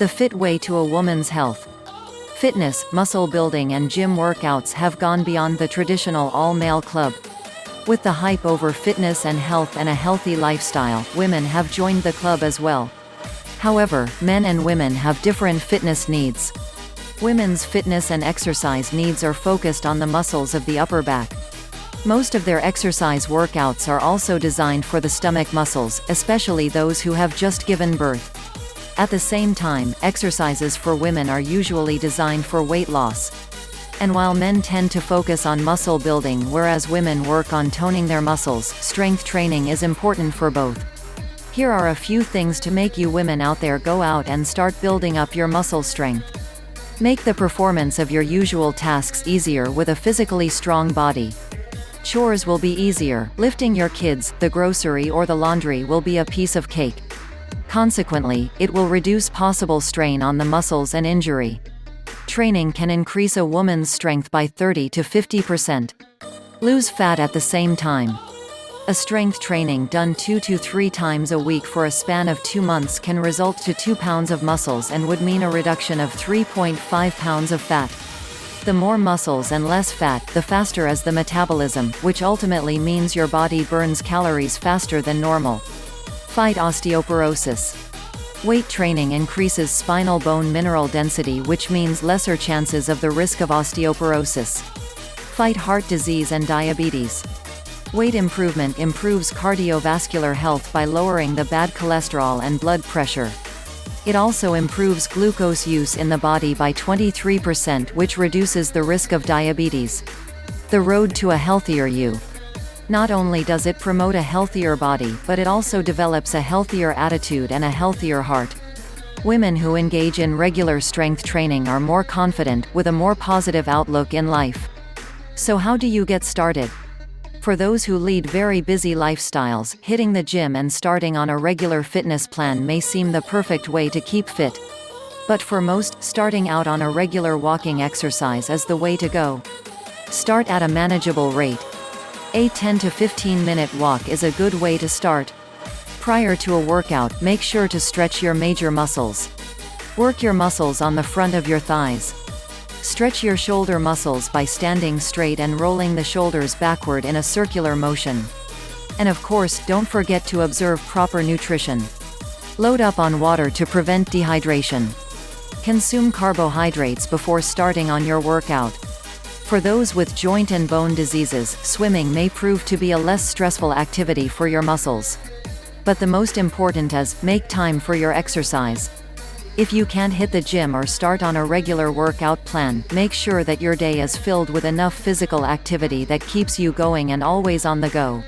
The fit way to a woman's health. Fitness, muscle building and gym workouts have gone beyond the traditional all-male club. With the hype over fitness and health and a healthy lifestyle, women have joined the club as well. However, men and women have different fitness needs. Women's fitness and exercise needs are focused on the muscles of the upper back. Most of their exercise workouts are also designed for the stomach muscles, especially those who have just given birth. At the same time, exercises for women are usually designed for weight loss. And while men tend to focus on muscle building whereas women work on toning their muscles, strength training is important for both. Here are a few things to make you women out there go out and start building up your muscle strength. Make the performance of your usual tasks easier with a physically strong body. Chores will be easier. Lifting your kids, the grocery or the laundry will be a piece of cake. Consequently, it will reduce possible strain on the muscles and injury. Training can increase a woman's strength by 30 to 50%. Lose fat at the same time. A strength training done 2 to 3 times a week for a span of 2 months can result to 2 pounds of muscles and would mean a reduction of 3.5 pounds of fat. The more muscles and less fat, the faster is the metabolism, which ultimately means your body burns calories faster than normal. Fight osteoporosis. Weight training increases spinal bone mineral density, which means lesser chances of the risk of osteoporosis. Fight heart disease and diabetes. Weight improvement improves cardiovascular health by lowering the bad cholesterol and blood pressure. It also improves glucose use in the body by 23%, which reduces the risk of diabetes. The road to a healthier you. Not only does it promote a healthier body, but it also develops a healthier attitude and a healthier heart. Women who engage in regular strength training are more confident, with a more positive outlook in life. So how do you get started? For those who lead very busy lifestyles, hitting the gym and starting on a regular fitness plan may seem the perfect way to keep fit. But for most, starting out on a regular walking exercise is the way to go. Start at a manageable rate. A 10 to 15 minute walk is a good way to start. Prior to a workout, make sure to stretch your major muscles. Work your muscles on the front of your thighs. Stretch your shoulder muscles by standing straight and rolling the shoulders backward in a circular motion. And of course, don't forget to observe proper nutrition. Load up on water to prevent dehydration. Consume carbohydrates before starting on your workout. For those with joint and bone diseases, swimming may prove to be a less stressful activity for your muscles. But the most important is, make time for your exercise. If you can't hit the gym or start on a regular workout plan, make sure that your day is filled with enough physical activity that keeps you going and always on the go.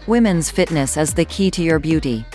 Women's fitness is the key to your beauty.